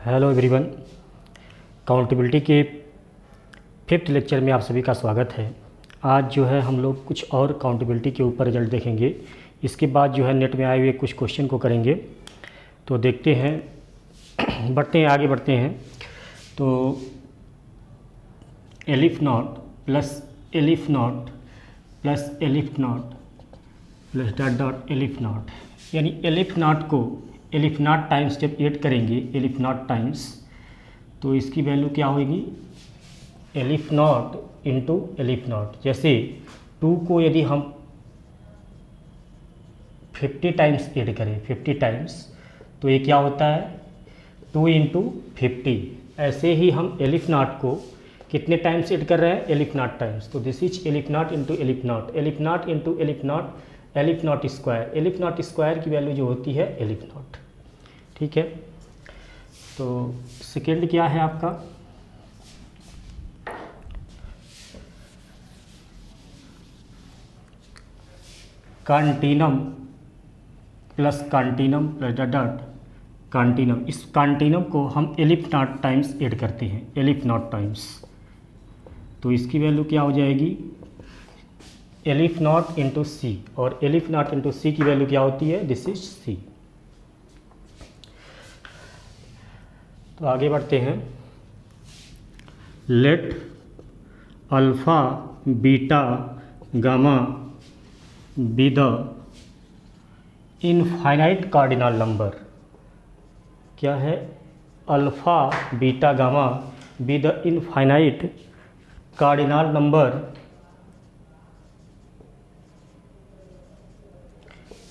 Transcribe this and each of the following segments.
Hello everyone. Accountability के fifth lecture में आप सभी का स्वागत है। आज जो है हम लोग कुछ और काउंटेबिलिटी के ऊपर रिजल्ट देखेंगे। इसके बाद जो है नेट में आए हुए कुछ क्वेश्चन को करेंगे। तो देखते हैं, आगे बढ़ते हैं। तो aleph not plus elif not plus elif not plus dot dot elif not, यानी एलिफ नॉट को एलिफ नॉट टाइम्स जब ऐड करेंगे एलिफ नॉट टाइम्स, तो इसकी वैल्यू क्या होगी, aleph not into aleph not. जैसे 2 को यदि हम 50 टाइम्स ऐड करें 50 टाइम्स, तो ये क्या होता है 2 इंटू 50। ऐसे ही हम एलिफ नॉट को कितने टाइम्स ऐड कर रहे हैं, एलिफ नॉट टाइम्स। तो this is aleph not into aleph not, elif not into aleph not, elif not square. Elif not square की वैल्यू जो होती है एलिफ नॉट। ठीक है, तो सेकेंड क्या है आपका, कांटिनम प्लस कांटिनम प्लस डॉट डॉट कांटिनम। इस कांटिनम को हम एलिफ नॉट टाइम्स ऐड करते हैं, एलिफ नॉट टाइम्स। तो इसकी वैल्यू क्या हो जाएगी, एलिफ नॉट इंटू सी, और एलिफ नॉट इंटू सी की वैल्यू क्या होती है, दिस इज सी। तो आगे बढ़ते हैं। Let alpha beta gamma be the infinite cardinal number. क्या है, alpha beta gamma be the infinite cardinal number,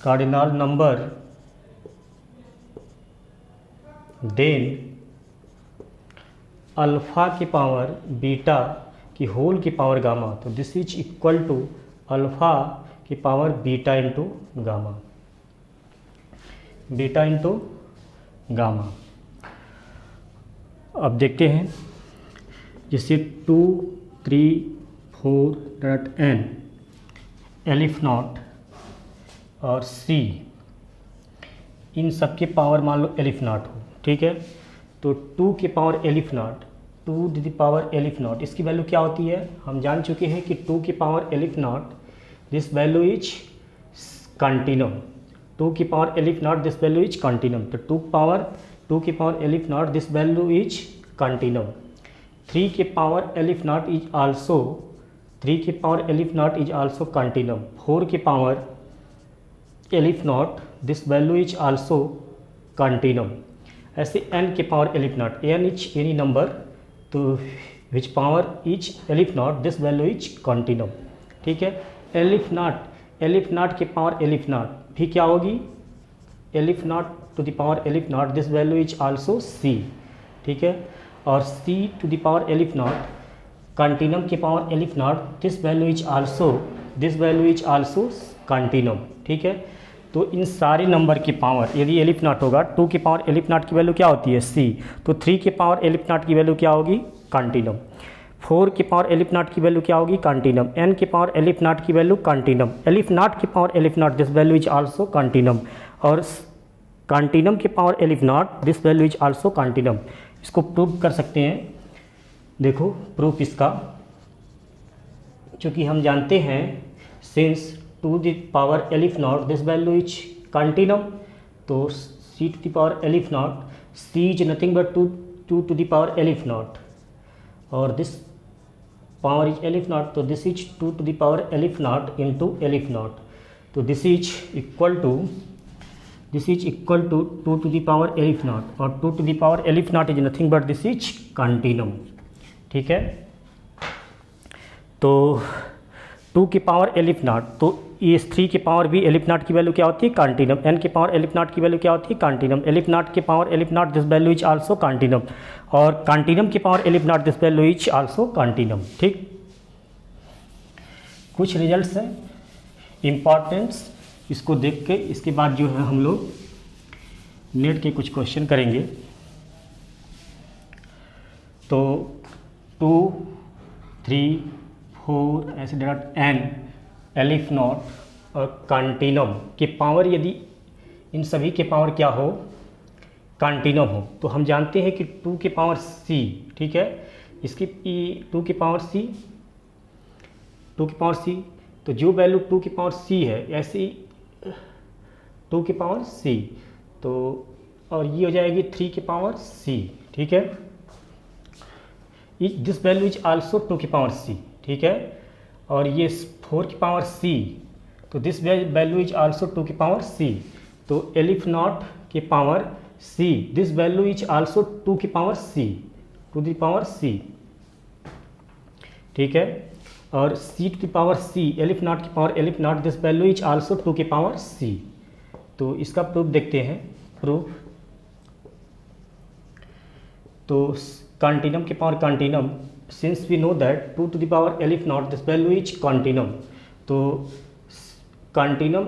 cardinal number then alpha की पावर बीटा की होल की पावर गामा। तो this is equal to alpha की power beta into gamma, beta into gamma. अब देखते हैं, जैसे 2 3 4 डॉट एन, एलिफ नॉट और सी, इन सब की पावर मान लो एलिफ नॉट हो। ठीक है, तो 2 की power aleph naught, 2 to the power aleph naught, इसकी वैल्यू क्या होती है, हम जान चुके हैं कि 2 की power aleph not this value is continuum. 2 की power aleph not this value is continuum. तो 2 की power aleph not this value is continuum. 3 की power aleph not is also, 3 की power aleph not is also continuum. 4 की power aleph not this value is also continuum. ऐसे n के power aleph not, n is any number, तो which power is aleph not this value is continuum. ठीक है, aleph not के power aleph not भी क्या होगी, aleph not to the power aleph not this value is also c। ठीक है, और c to the power aleph not continuum के power aleph not this value is also continuum. ठीक है, तो इन सारे नंबर की पावर यदि एलिफ नॉट होगा, 2 की पावर एलिफ नॉट की वैल्यू क्या होती है c, तो 3 की पावर एलिफ नॉट की वैल्यू क्या होगी, कंटिन्यूम। 4 की पावर एलिफ नॉट की वैल्यू क्या होगी, कंटिन्यूम। n की पावर एलिफ नॉट की वैल्यू कंटिन्यूम। एलिफ नॉट की power aleph not this value is also continuum, और कंटिन्यूम की power aleph not this value is also continuum. इसको प्रूव कर सकते हैं। देखो प्रूफ इसका, चूँकि हम जानते हैं since 2 the power aleph not this value is continuum, तो c to the power aleph not, c is nothing but 2 to the power aleph not, और this power is aleph not, तो this is 2 to the power aleph not into aleph not. तो this is equal to 2 to the power aleph not, और 2 to the power aleph not is nothing but this is continuum. ठीक है, तो 2 की power aleph not, तो ये 3 की power भी एलिफ नॉट की वैल्यू क्या होती है, कंटिन्यूम। n की पावर एलिफ नॉट की वैल्यू क्या होती है, कंटिन्यूम। एलिफ नॉट की power aleph not this value is also continuum, और कंटिन्यूम की power aleph not this value is also continuum. ठीक, कुछ रिजल्ट्स हैं इम्पॉर्टेंट्स, इसको देख के इसके बाद जो है हम लोग नेट के कुछ क्वेश्चन करेंगे। तो 2 3 4 ऐसे डॉट n एलिफ नॉट और कंटिन्यूम की पावर, यदि इन सभी के पावर क्या हो कंटिन्यूम हो, तो हम जानते हैं कि 2 के पावर c, ठीक है, इसकी 2 के पावर c, 2 के पावर c, तो जो वैल्यू 2 के पावर c है ऐसी 2 के पावर c, तो और ये हो जाएगी 3 के पावर c, ठीक है। दिस वैल्यू इज आल्सो 2 की पावर c, ठीक है, और ये 4 की पावर c, तो दिस वैल्यू इज आल्सो 2 की पावर c, तो एलिफ नॉट के power c, this value is also 2 की power c, to the power c, ठीक है, और c to the power c, aleph not की power aleph not, this value is also 2 की power c। तो इसका प्रूफ देखते हैं, प्रूफ, तो कंटिन्यूम के power continuum, since we know that 2 to the power aleph not, this value is continuum, तो continuum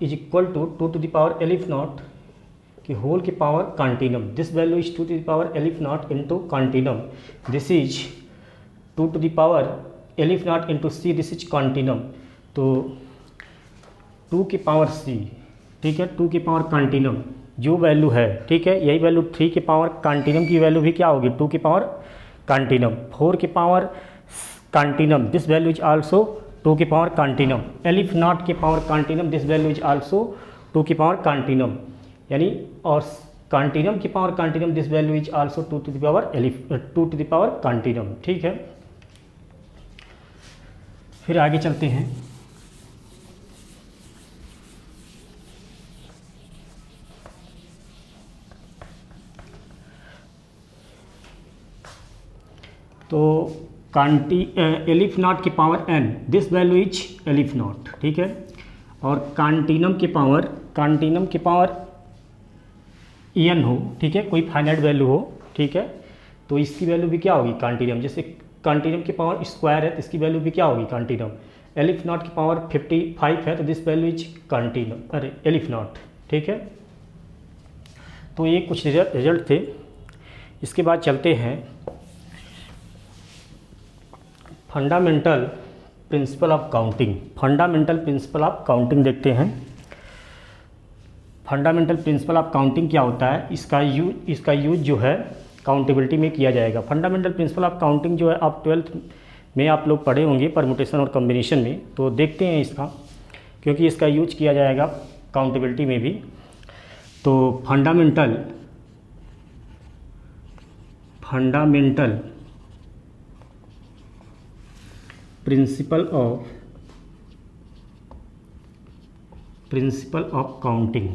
is equal to 2 to the power aleph not की whole की power continuum, this value is 2 to the power aleph not into continuum, this is 2 to the power aleph not into C, this is continuum, तो 2 की power सी, ठीक है, 2 की power continuum जो value है, ठीक है, यही वैल्यू 3 की पावर कंटिन्यूम की वैल्यू भी क्या होगी, 2 की पावर कंटिन्यूम, 4 की power continuum, this value is also 2 की पावर कंटिन्यूम, एलिफ नॉट की power continuum, this value is also 2 की पावर कंटिन्यूम, यानी और कंटिन्यूम की power continuum, this value is also 2 to the power aleph 2 to the power continuum, ठीक है। फिर आगे चलते हैं, तो एलिफ नॉट की power n, this value is aleph naught, ठीक है, और कंटिन्यूम की पावर n हो, ठीक है, कोई फाइनाइट वैल्यू हो, ठीक है, तो इसकी वैल्यू भी क्या होगी कंटिन्यूम, जैसे कंटिन्यूम की पावर स्क्वायर है तो इसकी वैल्यू भी क्या होगी कंटिन्यूम, एलिफ नॉट की पावर 55 है तो दिस वैल्यू इज कंटिन्यूम, अरे एलिफ नॉट, ठीक है। तो ये कुछ रिजल्ट थे। इसके बाद चलते हैं fundamental principle of counting, fundamental principle of counting देखते हैं। फंडामेंटल प्रिंसिपल ऑफ काउंटिंग क्या होता है, इसका यूज जो है काउंटेबिलिटी में किया जाएगा। फंडामेंटल प्रिंसिपल ऑफ काउंटिंग जो है आप 12th में आप लोग पढ़े होंगे परमुटेशन और कॉम्बिनेशन में, तो देखते हैं इसका, क्योंकि इसका यूज किया जाएगा काउंटेबिलिटी में भी। तो fundamental principle of counting,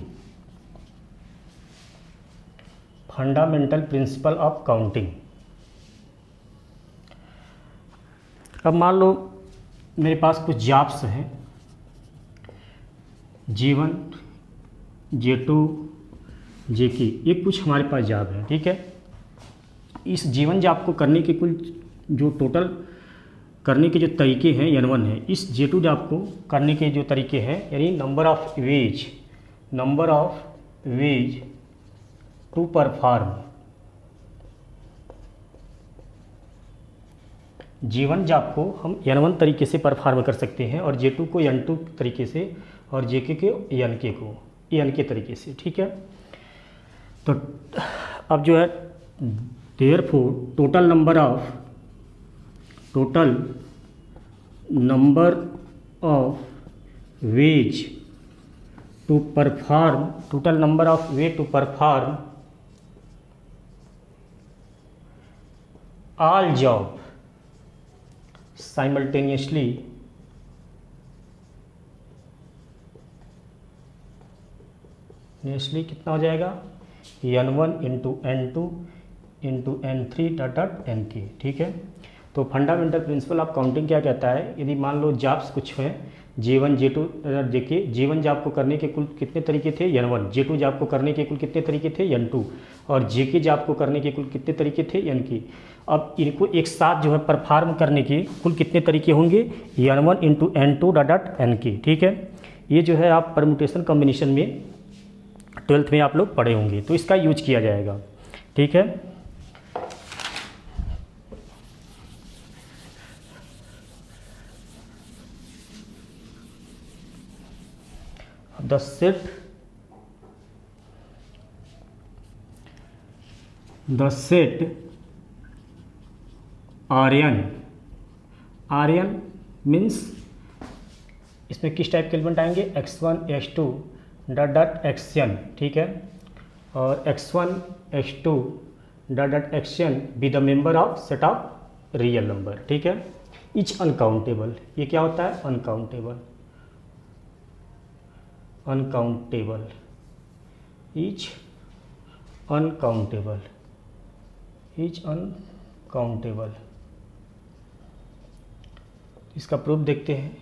fundamental principle of counting. अब मान लो मेरे पास कुछ जाप्स हैं, G1, J2, J ये कुछ हमारे पास जाप है, ठीक है। इस G1 जाप को करने के कुल जो टोटल करने के जो तरीके हैं N1 है, इस J2 जाप को करने के जो तरीके हैं, यानी number of ways to perform G1 job को हम N1 तरीके से परफॉर्म कर सकते हैं और J2 को N2 तरीके से और JK को NK तरीके से, ठीक है। तो अब जो है therefore total number of ways to perform all job simultaneously कितना हो जाएगा, N1 into N2 into N3 dot NK, ठीक है। तो फंडामेंटल प्रिंसिपल ऑफ काउंटिंग क्या कहता है, यदि मान लो जॉब्स कुछ हैं J1, J2, JK, G1 job को करने के कुल कितने तरीके थे N1, J2 जॉब को करने के कुल कितने तरीके थे N2 और JK जॉब को करने के कुल कितने तरीके थे NK। अब इनको एक साथ जो है परफॉर्म करने के कुल कितने तरीके होंगे, N1 into N2 dot NK, ठीक है। ये जो है आप परम्यूटेशन कॉम्बिनेशन में 12th में आप लोग पढ़े होंगे, तो इसका यूज किया जाएगा, ठीक है। The set the set R n means इसमें किस टाइप के एलिमेंट आएंगे, x1 x2 dot dot xn, ठीक है, और x1 x2 dot dot xn B the member of set of real number, ठीक है। इच अनकाउंटेबल, ये क्या होता है, अनकाउंटेबल, इच अनकाउंटेबल। इसका प्रूफ देखते हैं।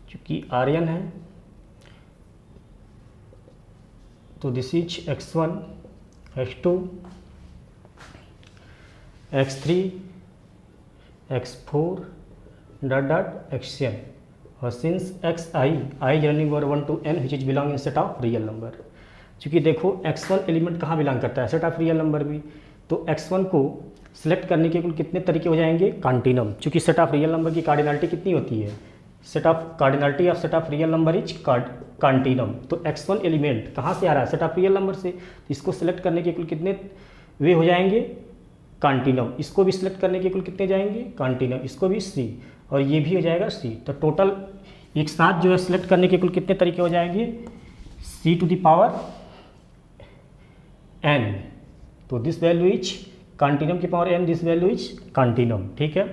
चूँकि आर्यन है तो this is x1 x2 x3 x4 dot dot xn, और since xi is running over 1 to n which is belong in set of real number. चूँकि देखो x1 एलिमेंट कहाँ बिलोंग करता है, सेट ऑफ रियल नंबर भी, तो x1 को select करने के कुल कितने तरीके हो जाएंगे, कॉन्टिनम। चूँकि सेट ऑफ रियल नंबर की कार्डिनलिटी कितनी होती है, cardinality of set of real number is continuum. तो x1 एलिमेंट कहाँ से आ रहा है, सेट ऑफ रियल नंबर से, तो इसको सिलेक्ट करने के कुल कितने वे हो जाएंगे, कॉन्टिनम। इसको भी सिलेक्ट करने के कुल कितने जाएंगे, कॉन्टिनम, इसको भी c, और ये भी हो जाएगा c। तो टोटल एक साथ जो है सिलेक्ट करने के कुल कितने तरीके हो जाएंगे, c to the power n। तो दिस वैल्यू इज कॉन्टिनम की power n, this value is continuum, ठीक है,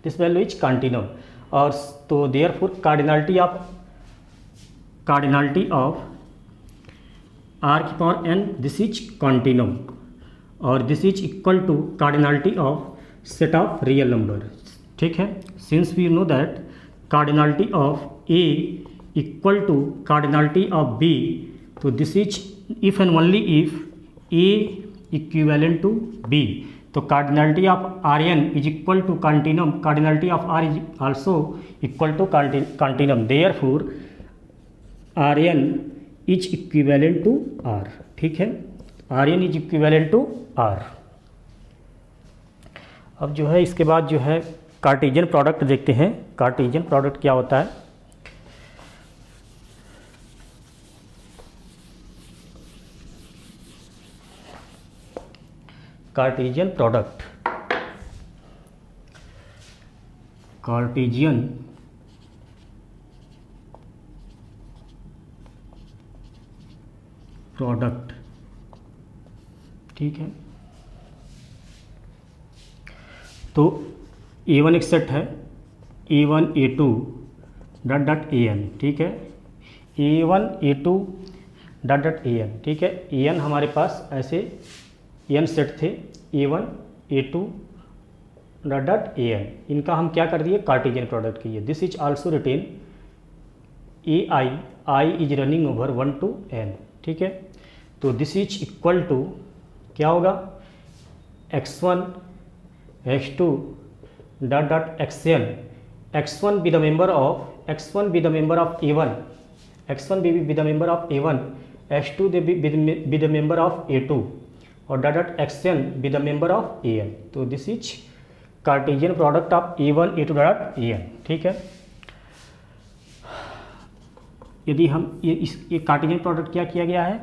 दिस वैल्यू इज कॉन्टिनम। और तो देयरफॉर कार्डिनलिटी ऑफ r की power n, this is continuum, और this is equal to cardinality of set of real number, ठीक है। Since we know that cardinality of a equal to cardinality of b, तो this is if and only if a equivalent to b, तो cardinality of Rn is equal to continuum, cardinality of R is also equal to continuum, therefore Rn is equivalent to R, ठीक है, Rn is equivalent to R। अब जो है इसके बाद जो है कार्टेशियन प्रोडक्ट देखते हैं। कार्टेशियन प्रोडक्ट क्या होता है, कार्टेशियन प्रोडक्ट, ठीक है। तो A1 एक सेट है, A1 A2 dot dot AN, ठीक है, A1 A2 dot dot AN, ठीक है। AN हमारे पास ऐसे n सेट थे, A1 A2 dot dot AN, इनका हम क्या कर दिए, कार्टेशियन प्रोडक्ट किए। This is also written i is running over 1 to n, ठीक है। तो दिस इज इक्वल टू क्या होगा, x1 x2 dot dot xn, x1 B the member of A1, x1 B the member of A1, x2 B the member of A2, और dot dot xn B the member of AN। तो this is Cartesian product of A1 A2 dot AN, ठीक है। यदि हम ये Cartesian product क्या किया गया है,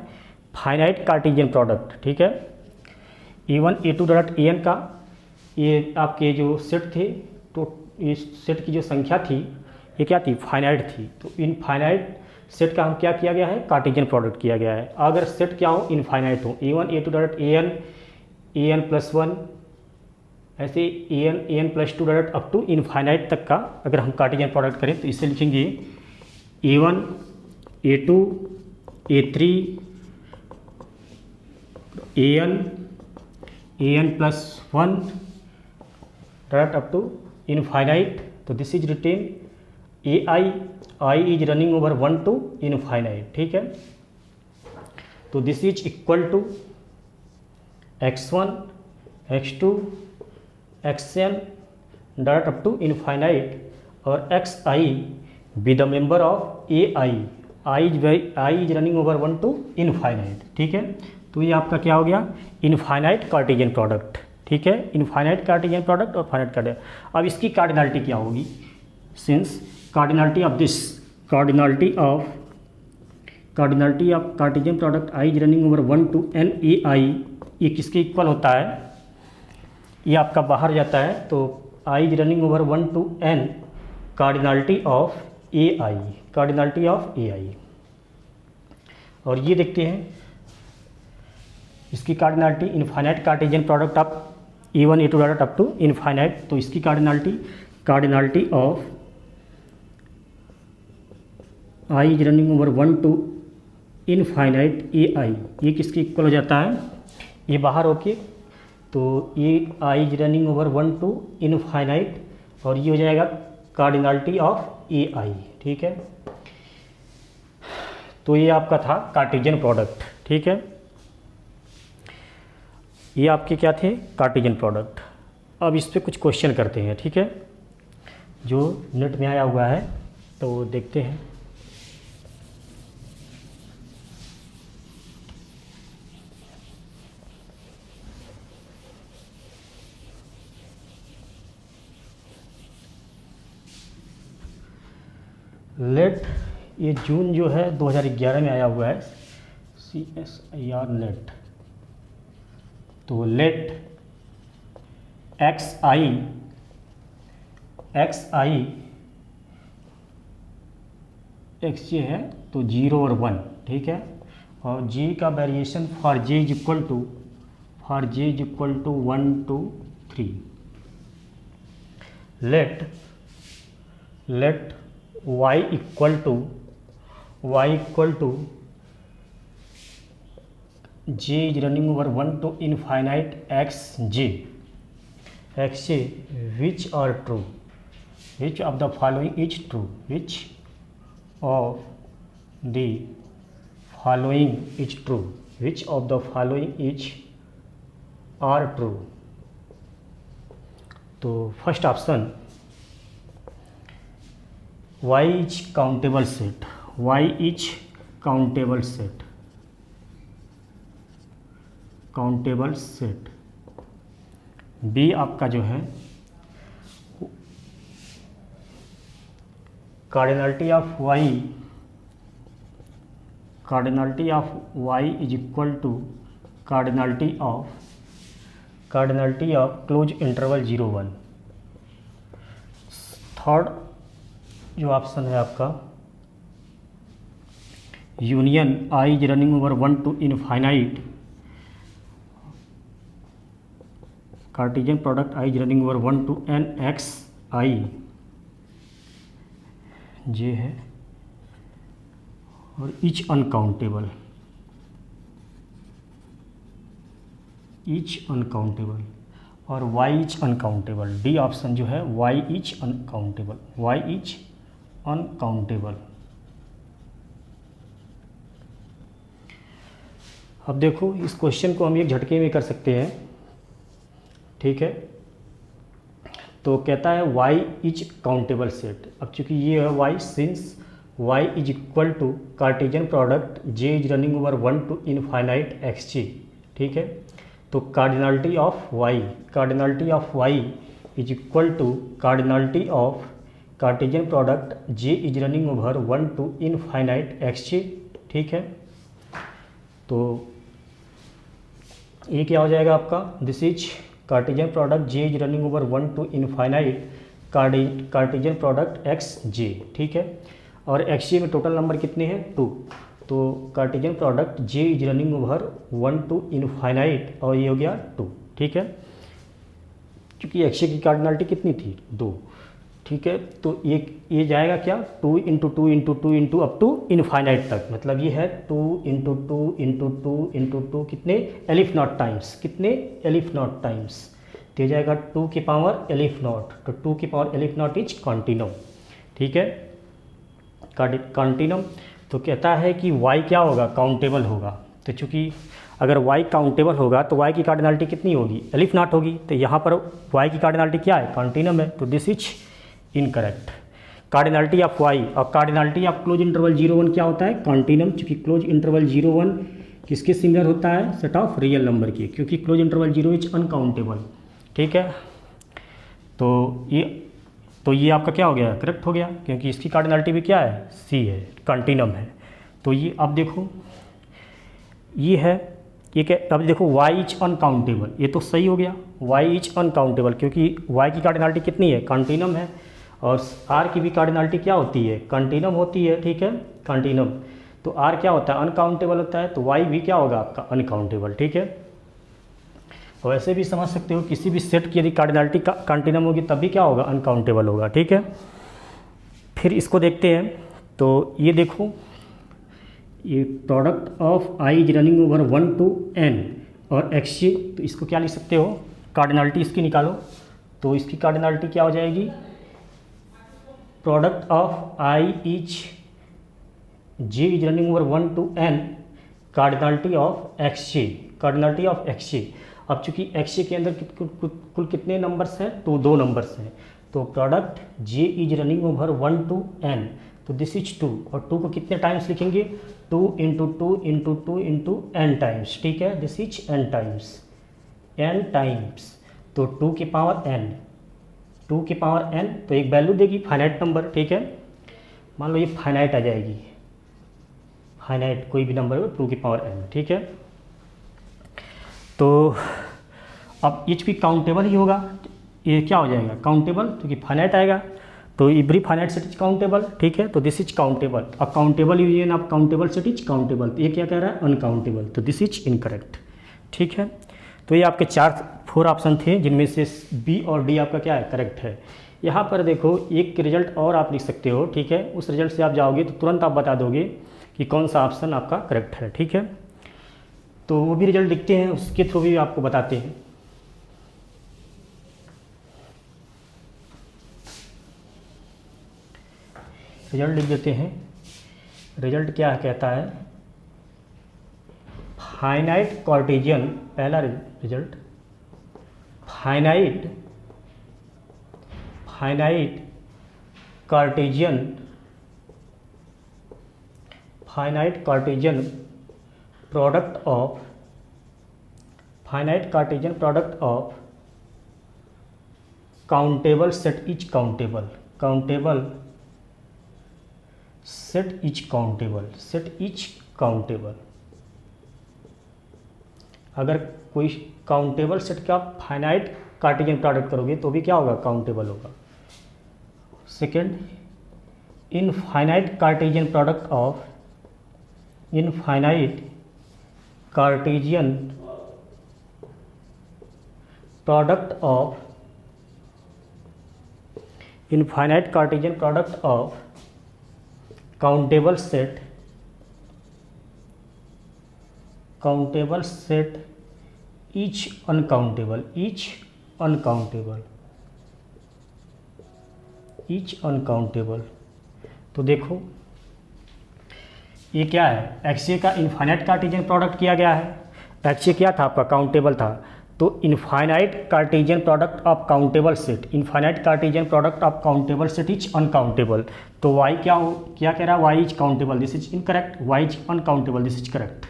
फाइनाइट कार्टेशियन प्रोडक्ट, ठीक है। A1 A2 डॉट AN का ये आपके जो सेट थे, तो इस सेट की जो संख्या थी ये क्या थी, फाइनाइट थी। तो इनफाइनाइट सेट का हम क्या किया गया है, कार्टेशियन प्रोडक्ट किया गया है। अगर सेट क्या हो, इनफाइनाइट हो, A1 A2 dot AN plus 1, ऐसे AN plus 2 dot up to infinite तक का अगर हम कार्टेशियन प्रोडक्ट करें तो इसे लिखेंगे A1 A2 A3 AN plus 1 dot up to infinite. तो this is written i is running over 1 to infinite, ठीक है। तो this is equal to x1 x2 xn dot up to infinite, और xi be the member of i is running over 1 to infinite, ठीक है। तो ये आपका क्या हो गया, इनफाइनाइट कार्टेशियन प्रोडक्ट, ठीक है, इनफाइनाइट कार्टेशियन प्रोडक्ट और फाइनाइट कार्टेशियन। अब इसकी कार्डिनलिटी क्या होगी, since cardinality of cardinality of Cartesian product i is running over 1 to n A i, ये किसके इक्वल होता है, ये आपका बाहर जाता है, तो i is running over 1 to n cardinality of A i, cardinality of A i. और ये देखते हैं इसकी cardinality infinite Cartesian product of E1 E2 dot up to infinite, तो इसकी cardinality of i is running over 1 to infinite A i, ये किसके equal हो जाता है, ये बाहर होके, तो ये i is running over 1 to infinite, और ये हो जाएगा कार्डिनलिटी ऑफ ए आई। ठीक है, तो ये आपका था कार्टेशियन प्रोडक्ट। ठीक है, ये आपके क्या थे, कार्टेशियन प्रोडक्ट। अब इस पे कुछ क्वेश्चन करते हैं। ठीक है, जो नेट में आया हुआ है, तो देखते हैं। लेट, ये जून जो है 2011 में आया हुआ है, CSIR नेट। तो लेट एक्स आई एक्स जे है तो 0 और 1। ठीक है, और जी का variation for j is equal to 1 to 3। Let y equal to j is running over 1 to infinite x j which are true, which of the following is true, which of the following is true, which of the following is are true. तो first option y is countable set, y is countable set, B आपका जो है cardinality of y is equal to cardinality of close interval 0 1। Third जो option है आपका union i is running over 1 to infinite Cartesian product i is running over 1 to n x i j है, और each uncountable, और y is uncountable. D option जो है y is uncountable. अब देखो इस क्वेश्चन को हम एक झटके में कर सकते हैं। ठीक है, तो कहता है y इज काउंटेबल सेट। अब चूंकि ये है y, since y is equal to Cartesian product j is running over 1 to infinite x j. ठीक है, तो cardinality of y is equal to cardinality of Cartesian product j is running over 1 to infinite x j. ठीक है, तो ये क्या हो जाएगा आपका, this is Cartesian product j is running over 1 to infinite Cartesian product x j. ठीक है, और एक्स जे में टोटल नंबर कितने हैं, 2, तो Cartesian product j is running over 1 to infinite, और ये हो गया 2। ठीक है, क्योंकि एक्स जे की कार्डिनलिटी कितनी थी, 2। ठीक है, तो ये जाएगा क्या, 2 into 2 into 2 into up to infinite तक, मतलब ये है 2 into 2 into 2 into 2 कितने एलिफ नॉट टाइम्स, तो ये जाएगा 2 की पावर एलिफ नॉट, तो 2 की power aleph not is continuum. ठीक है, कॉन्टिनम। तो कहता है कि y क्या होगा, काउंटेबल होगा। तो चूँकि अगर y काउंटेबल होगा तो y की कार्डिनलिटी कितनी होगी, एलिफ नॉट होगी, तो यहाँ पर y की कार्डिनलिटी क्या है, कॉन्टिनम है, तो this is incorrect. Cardinality of y और कार्डिनलिटी ऑफ क्लोज इंटरवल 0 1 क्या होता है, कॉन्टिनम। चूँकि क्लोज इंटरवल 0 1 किसके सिमिलर होता है, सेट ऑफ रियल नंबर की, क्योंकि क्लोज इंटरवल 0 इज अनकाउंटेबल। ठीक है, तो ये आपका क्या हो गया, करेक्ट हो गया, क्योंकि इसकी कार्डिनलिटी भी क्या है, c है, कॉन्टिनम है। तो ये अब देखो ये है, ये क्या, अब देखो y इज अनकाउंटेबल, ये तो सही हो गया, y इज अनकाउंटेबल क्योंकि y की कार्डिनलिटी कितनी है, कंटिन्यूम है, और r की भी कार्डिनलिटी क्या होती है, कंटिन्यूम होती है, ठीक है, कंटिन्यूम। तो r क्या होता है, अनकाउंटेबल होता है, तो y भी क्या होगा आपका, अनकाउंटेबल, ठीक है। और ऐसे भी समझ सकते हो किसी भी सेट की यदि कार्डिनलिटी कंटिन्यूम होगी तब भी क्या होगा, अनकाउंटेबल होगा, ठीक है। फिर इसको देखते हैं, तो ये देखो, ये product of i is running over 1 to n और एक्स जे, तो इसको क्या लिख सकते हो, कार्डिनलिटी इसकी निकालो, तो इसकी कार्डिनलिटी क्या हो जाएगी, product of i is j is running over 1 to n cardinality of x j, cardinality of x j. अब चूंकि एक्स जे के अंदर कुल कितने नंबर्स हैं, तो 2 नंबर्स हैं, तो product j is running over 1 to n, तो दिस इज 2, और 2 को कितने टाइम्स लिखेंगे, 2 into 2 into 2 into n times, ठीक है, this is n times, n times, तो 2 की पावर n, 2 की पावर n, तो एक वैल्यू देगी फाइनाइट नंबर, ठीक है, मान लो ये फाइनाइट आ जाएगी, फाइनाइट कोई भी नंबर हो 2 की पावर n, ठीक है। तो अब एच भी काउंटेबल ही होगा, ये क्या हो जाएगा, काउंटेबल, क्योंकि फाइनाइट आएगा, तो every finite set is countable, ठीक है, तो दिस इज काउंटेबल। अब countable union of countable set is countable, तो ये क्या कह रहा है, अनकाउंटेबल, तो दिस इज इनकरेक्ट, ठीक है। तो ये आपके 4 ऑप्शन थे जिनमें से बी और डी आपका क्या है, करेक्ट है। यहाँ पर देखो एक रिजल्ट और आप लिख सकते हो, ठीक है, उस रिजल्ट से आप जाओगे तो तुरंत आप बता दोगे कि कौन सा ऑप्शन आपका करेक्ट है, ठीक है। तो वो भी रिजल्ट लिखते हैं, उसके थ्रू भी आपको बताते हैं। रिजल्ट लिख देते हैं, रिजल्ट क्या कहता है, फाइनाइट कार्टेशियन, पहला result, finite Cartesian product of countable set is countable, countable set is countable. अगर कोई काउंटेबल सेट का फाइनाइट कार्टेशियन प्रोडक्ट करोगे तो भी क्या होगा, काउंटेबल होगा। Second, infinite Cartesian product of infinite Cartesian product of countable set etch uncountable, तो देखो ये क्या है, एक्सए का इनफाइनाइट कार्टेशियन प्रोडक्ट किया गया है, एक्सए क्या था आपका, काउंटेबल था, तो infinite Cartesian product of countable set, infinite Cartesian product of countable set is uncountable, तो वाई क्या कह रहा है, Y is countable, this is incorrect, Y is uncountable, this is correct,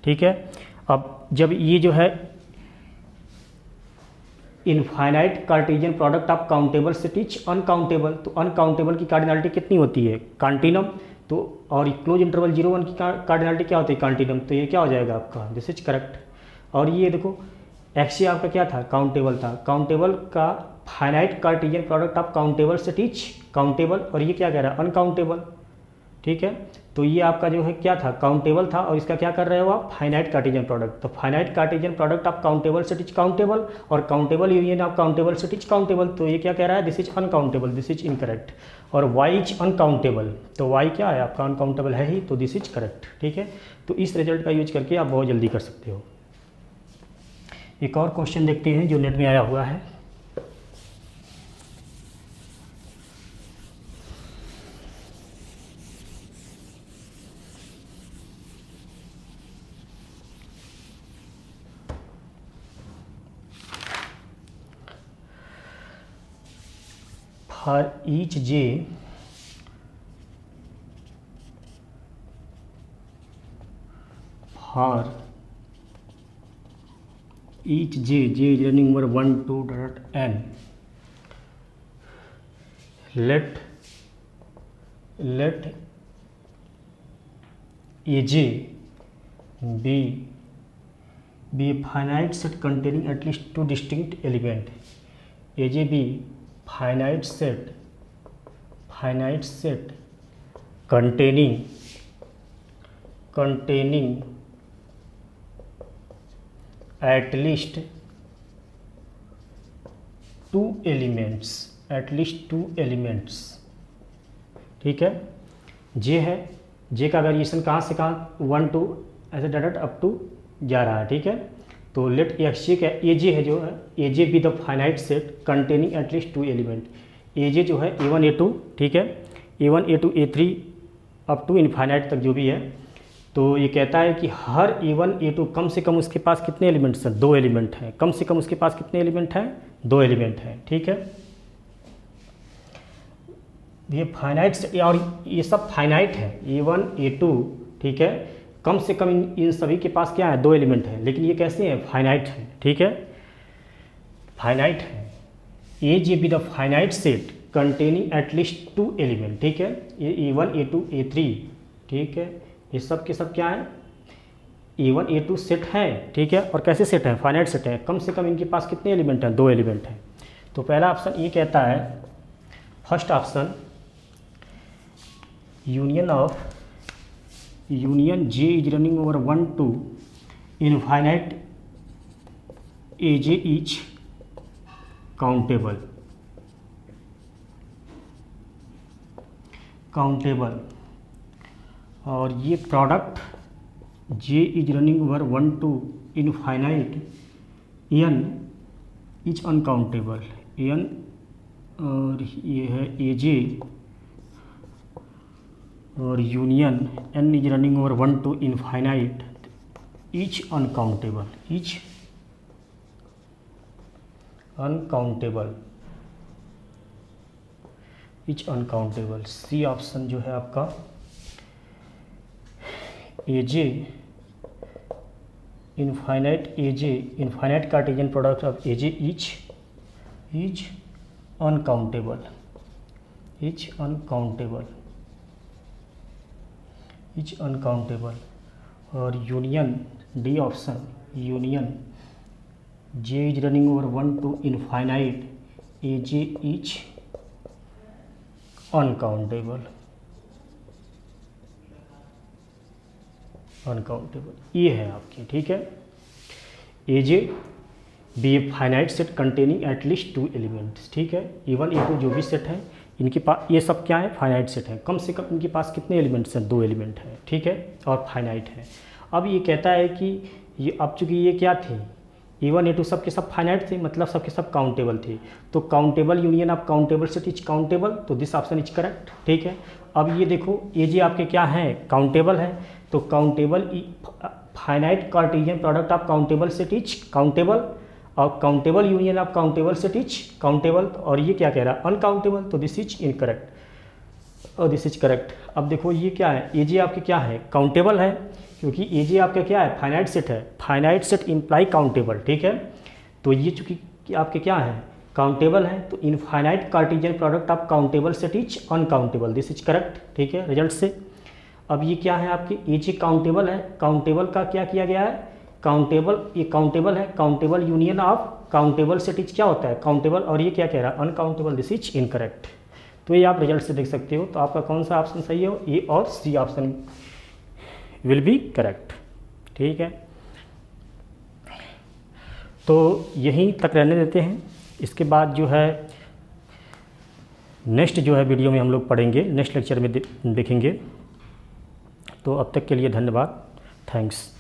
ठीक है। अब जब ये जो है infinite Cartesian product of countable set is uncountable, तो अनकाउंटेबल की कार्डिनलिटी कितनी होती है, कंटिन्यूम, तो और क्लोज इंटरवल 0-1 की कार्डिनलिटी क्या होती है, कंटिन्यूम, तो ये क्या हो जाएगा आपका, दिस इज करेक्ट। और ये देखो एक्सए आपका क्या था, काउंटेबल था, काउंटेबल का finite Cartesian product of countable set is countable, और ये क्या कह रहा है, अनकाउंटेबल, ठीक है। तो ये आपका जो है क्या था, काउंटेबल था, और इसका क्या कर रहे हो आप, फाइनाइट कार्टेशियन प्रोडक्ट, तो finite Cartesian product of countable set is countable, और countable union of countable set is countable, तो ये क्या कह रहा है, this is uncountable, this is incorrect. और वाई इज अनकाउंटेबल, तो वाई क्या है आपका, अनकाउंटेबल है ही, तो दिस इज करेक्ट, ठीक है। तो इस रिजल्ट का यूज करके आप बहुत जल्दी कर सकते हो। एक और क्वेश्चन देखते हैं जो नेट में आया हुआ है, for each j is running over 1 to n, let AJ be a finite set containing at least two distinct element. AJ be finite set containing at least two elements. ठीक है, जे है, जे का वेरिएशन कहाँ से कहाँ 1 to ऐसे direct up to जा रहा है. ठीक है, तो लेट एक्स का ए जे है जो है, A j be the finite set containing at least two element. A j जो है A1 A2, ठीक है, A1 A2 A3 up to infinite तक जो भी है. तो ये कहता है कि हर A1 A2 कम से कम उसके पास कितने एलिमेंट्स हैं, 2 एलिमेंट हैं. कम से कम उसके पास कितने एलिमेंट हैं, 2 एलिमेंट हैं. ठीक है, ये फाइनाइट और ये सब फाइनाइट है, A1 A2, ठीक है, कम से कम इन सभी के पास क्या है, 2 एलिमेंट है. लेकिन ये कैसे हैं, फाइनाइट है. ठीक है, फाइनाइट है. A j be the finite set containing at least 2 element. ठीक है, ये A1 A2 A3, ठीक है, ये सब के सब क्या है, A1 A2 सेट है. ठीक है, और कैसे सेट है, फाइनाइट सेट है. कम से कम इनके पास कितने एलिमेंट हैं, 2 एलिमेंट हैं. तो पहला ऑप्शन ये कहता है, first option union J is running over 1 to infinite AJ is countable. और ये product J is running over 1 to infinite N is uncountable. N और ये है AJ और union N is running over 1 to infinite is uncountable. C option जो है आपका AJ infinite Cartesian product of AJ is uncountable. और union D option J is running over 1 to infinite AJ is uncountable. ये है आपकी. ठीक है, AJ be a finite set containing at least 2 elements. ठीक है, A1 A2 जो भी सेट है इनके पास ये सब क्या है, फाइनाइट सेट है. कम से कम इनके पास कितने एलिमेंट्स हैं, 2 एलिमेंट हैं. ठीक है, और फाइनाइट है. अब ये कहता है कि ये अब चूँकि ये क्या थे, A1 A2 सब के सब फाइनाइट थे, मतलब सब के सब काउंटेबल थे. तो countable union of countable set is countable, तो दिस ऑप्शन इज करेक्ट. ठीक है, अब ये देखो AJ आपके क्या है, काउंटेबल है. तो countable finite Cartesian product of countable set is countable, और countable union of countable set is countable. और ये क्या कह रहा है, अनकाउंटेबल. तो दिस इज इनकरेक्ट और दिस इज करेक्ट. अब देखो ये क्या है, AJ आपके क्या है, काउंटेबल है, क्योंकि AJ आपका क्या है, फाइनाइट सेट है. Finite set imply countable. ठीक है, तो ये चूँकि आपके क्या है, काउंटेबल है, तो infinite Cartesian product of countable set is uncountable. This is correct. ठीक है, रिजल्ट से. अब ये क्या है आपके, AJ काउंटेबल है. काउंटेबल का क्या किया गया है, काउंटेबल, ये काउंटेबल है. Countable union of countable set is क्या होता है, काउंटेबल. और ये क्या कह रहा है, अनकाउंटेबल. This is incorrect. तो ये आप रिजल्ट से देख सकते हो. तो आपका कौन सा ऑप्शन सही हो, ए और C option will be correct. ठीक है, तो यहीं तक रहने देते हैं. इसके बाद जो है नेक्स्ट जो है वीडियो में हम लोग पढ़ेंगे, नेक्स्ट लेक्चर में देखेंगे. तो अब तक के लिए धन्यवाद. थैंक्स.